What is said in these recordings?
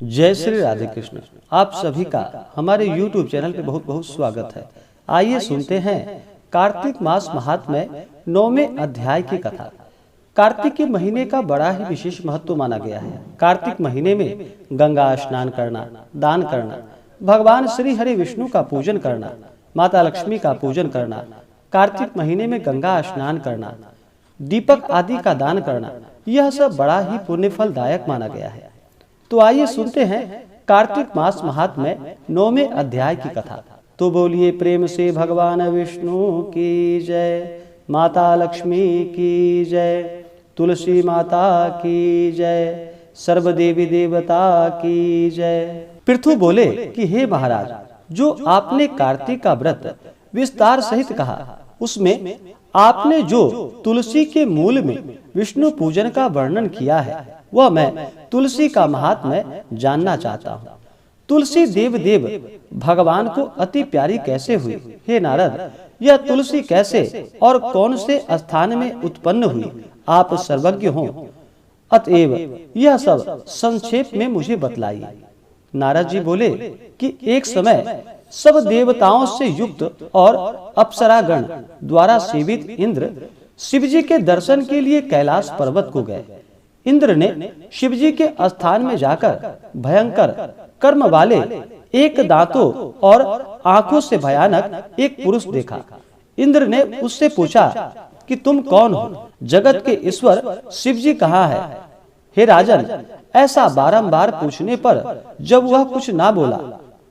जय श्री राधे कृष्ण। आप सभी का हमारे YouTube चैनल पे बहुत बहुत स्वागत है। आइए सुनते हैं कार्तिक मास महात्म्य 9वें अध्याय की कथा। कार्तिक के महीने का बड़ा ही विशेष महत्व माना गया है। कार्तिक महीने में गंगा स्नान करना, दान करना, भगवान श्री हरि विष्णु का पूजन करना, माता लक्ष्मी का पूजन करना, कार्तिक महीने में गंगा स्नान करना, दीपक आदि का दान करना, यह सब बड़ा ही पुण्य फलदायक माना गया है। तो आइए सुनते हैं कार्तिक मास महात्म्य 9वें अध्याय की कथा। तो बोलिए प्रेम से भगवान विष्णु की जय, माता लक्ष्मी की जय, तुलसी माता की जय, सर्व देवी देवता की जय। पृथु बोले कि हे महाराज, जो आपने कार्तिक का व्रत विस्तार सहित कहा, उसमें आपने जो तुलसी के मूल में विष्णु पूजन का वर्णन किया है, वह मैं तुलसी का महात्म्य जानना चाहता हूँ। तुलसी देव देव भगवान को अति प्यारी कैसे हुई? हे नारद, यह तुलसी कैसे और कौन से स्थान में उत्पन्न हुई, आप सर्वज्ञ हो, अतएव यह सब संक्षेप में मुझे बतलाइए। नारद जी बोले कि एक समय सब देवताओं से युक्त और अप्सरागण द्वारा सेवित इंद्र शिवजी के दर्शन के लिए कैलाश पर्वत को गए। इंद्र ने शिवजी के स्थान में जाकर भयंकर कर्म वाले, एक दांतों और आंखों से भयानक एक पुरुष देखा। इंद्र ने उससे पूछा कि तुम कौन हो? जगत के ईश्वर शिवजी कहाँ है? हे राजन, ऐसा बारंबार पूछने पर जब वह कुछ ना बोला,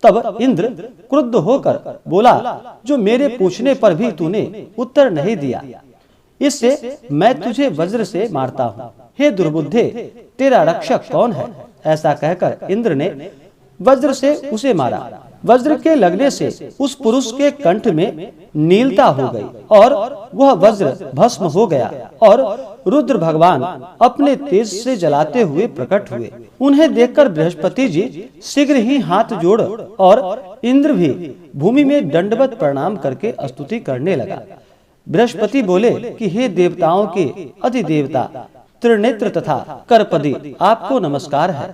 तब इंद्र क्रुद्ध होकर बोला, जो मेरे पूछने पर भी तूने उत्तर नहीं दिया, इससे मैं तुझे वज्र से मारता हूँ। हे दुर्बुद्धे, तेरा रक्षक कौन है? ऐसा कहकर इंद्र ने वज्र से उसे मारा। वज्र के लगने से उस पुरुष के कंठ में नीलता हो गई और वह वज्र भस्म हो गया और रुद्र भगवान अपने तेज से जलाते हुए प्रकट हुए। उन्हें देखकर बृहस्पति जी शीघ्र ही हाथ जोड़ और इंद्र भी भूमि में दंडवत प्रणाम करके स्तुति करने लगा। बृहस्पति बोले कि हे देवताओं के अधिदेवता त्रिनेत्र तथा करपदी, आपको नमस्कार है।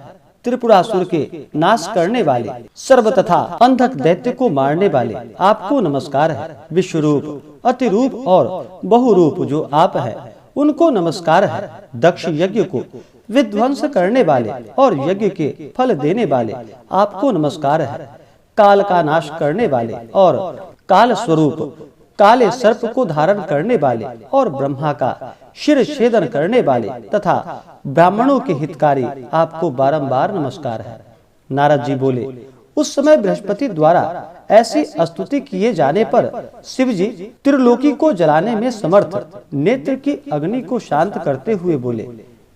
त्रिपुरासुर के नाश करने वाले, सर्व तथा अंधक दैत्य को मारने वाले, आपको नमस्कार है। विश्वरूप, अतिरूप और बहुरूप जो आप हैं, उनको नमस्कार है। दक्ष यज्ञ को विध्वंस करने वाले और यज्ञ के फल देने वाले, आपको नमस्कार है। काल का नाश करने वाले और काल स्वरूप, काले सर्प को धारण करने वाले और ब्रह्मा का शिर छेदन करने वाले तथा ब्राह्मणों के हितकारी, आपको बारंबार नमस्कार है। नारद जी बोले, उस समय बृहस्पति द्वारा ऐसी स्तुति किए जाने पर शिवजी त्रिलोकी को जलाने में समर्थ नेत्र की अग्नि को शांत करते हुए बोले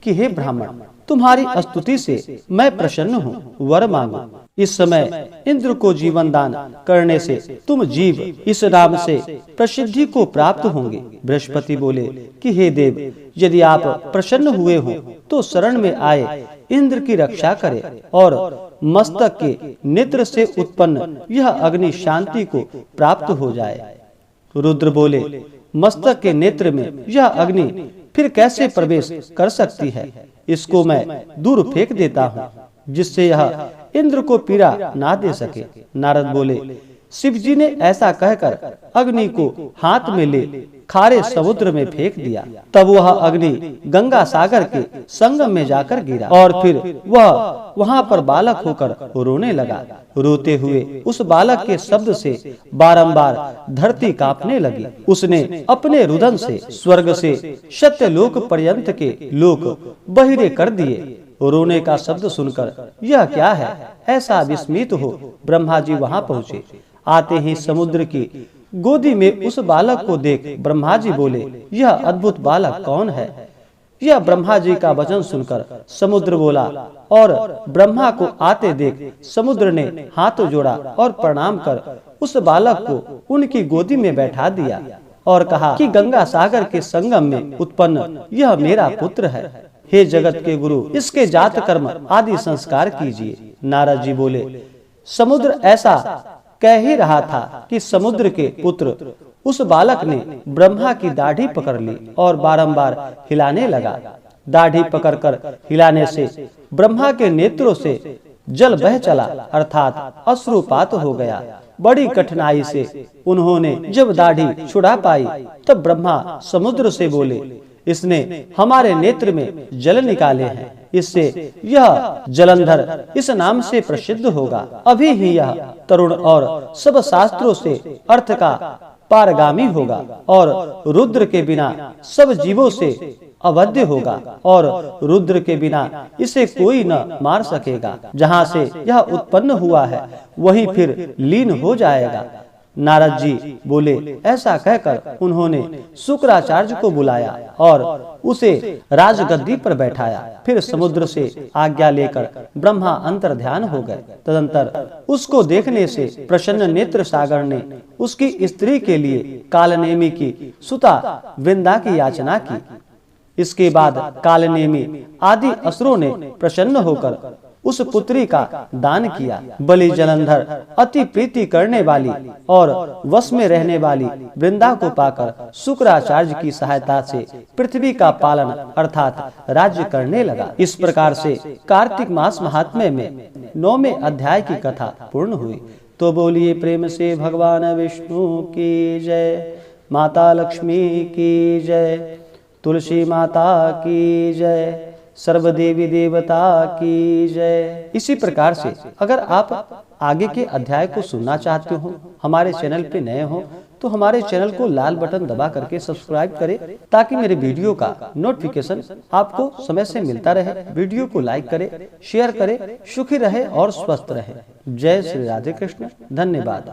कि हे ब्राह्मण, तुम्हारी स्तुति से मैं प्रसन्न हूँ, वर मांगो। इस समय इंद्र को जीवन दान करने से तुम जीव इस नाम से प्रसिद्धि को प्राप्त होंगे। बृहस्पति बोले कि हे देव, यदि आप प्रसन्न हुए हो तो शरण में आए इंद्र की रक्षा करें और मस्तक के नेत्र से उत्पन्न यह अग्नि शांति को प्राप्त हो जाए। रुद्र बोले, मस्तक के नेत्र में यह अग्नि फिर कैसे प्रवेश कर सकती है? इसको मैं दूर फेंक देता हूँ, जिससे यह इंद्र को पीड़ा ना दे सके। नारद बोले, शिवजी ने ऐसा कहकर अग्नि को हाथ में ले खारे समुद्र में फेंक दिया। तब वह अग्नि गंगा सागर के संगम में जाकर गिरा और फिर वह वहां पर बालक होकर रोने लगा। रोते हुए उस बालक के शब्द से बारंबार धरती कांपने लगी। उसने अपने रुदन से स्वर्ग से सत्यलोक पर्यंत के लोक बहिरे कर दिए। रोने का शब्द सुनकर यह क्या है, ऐसा विस्मित हो ब्रह्मा जी वहां पहुँचे। आते ही समुद्र की गोदी में उस बालक को देख ब्रह्मा जी बोले, यह अद्भुत बालक कौन है? यह ब्रह्मा जी का वचन सुनकर समुद्र बोला और ब्रह्मा को आते देख समुद्र ने हाथ जोड़ा और प्रणाम कर उस बालक को उनकी गोदी में बैठा दिया और कहा कि गंगा सागर के संगम में उत्पन्न यह मेरा पुत्र है। हे जगत के गुरु, इसके जात कर्म आदि संस्कार कीजिए। नारद जी बोले, समुद्र ऐसा कह ही रहा था कि समुद्र के पुत्र उस बालक ने ब्रह्मा की दाढ़ी पकड़ ली और बारंबार हिलाने लगा। दाढ़ी पकड़कर हिलाने से ब्रह्मा के नेत्रों से जल बह चला अर्थात अश्रुपात हो गया। बड़ी कठिनाई से उन्होंने जब दाढ़ी छुड़ा पाई तब ब्रह्मा समुद्र से बोले, इसने हमारे नेत्र में जल निकाले हैं, इससे यह जलंधर इस नाम से प्रसिद्ध होगा। अभी ही यह तरुण और सब शास्त्रों से अर्थ का पारगामी होगा और रुद्र के बिना सब जीवों से अवध्य होगा और रुद्र के बिना इसे कोई न मार सकेगा। जहाँ से यह उत्पन्न हुआ है वही फिर लीन हो जाएगा। नारद जी बोले, ऐसा कहकर उन्होंने शुक्राचार्य को बुलाया और उसे राजगद्दी पर बैठाया। फिर समुद्र से आज्ञा लेकर ब्रह्मा अंतर्ध्यान हो गए। तदंतर उसको देखने से प्रसन्न नेत्र सागर ने उसकी स्त्री के लिए कालनेमी की सुता वृंदा की याचना की। इसके बाद कालनेमी आदि असुरों ने प्रसन्न होकर उस पुत्री का दान किया। बलि जलंधर अति प्रीति करने वाली और वश में रहने वाली वृंदा को पाकर शुक्राचार्य की सहायता से पृथ्वी का पालन अर्थात राज्य करने लगा। इस प्रकार से कार्तिक मास महात्म्य में 9वें अध्याय की कथा पूर्ण हुई। तो बोलिए प्रेम से भगवान विष्णु की जय, माता लक्ष्मी की जय, तुलसी माता की जय, सर्व देवी देवता की जय। इसी प्रकार से अगर आप आगे के अध्याय को सुनना चाहते हो, हमारे चैनल पे नए हो, तो हमारे चैनल को लाल बटन दबा करके सब्सक्राइब करें ताकि मेरे वीडियो का नोटिफिकेशन आपको समय से मिलता रहे। वीडियो को लाइक करें, शेयर करें। सुखी रहे और स्वस्थ रहे। जय श्री राधे कृष्ण। धन्यवाद।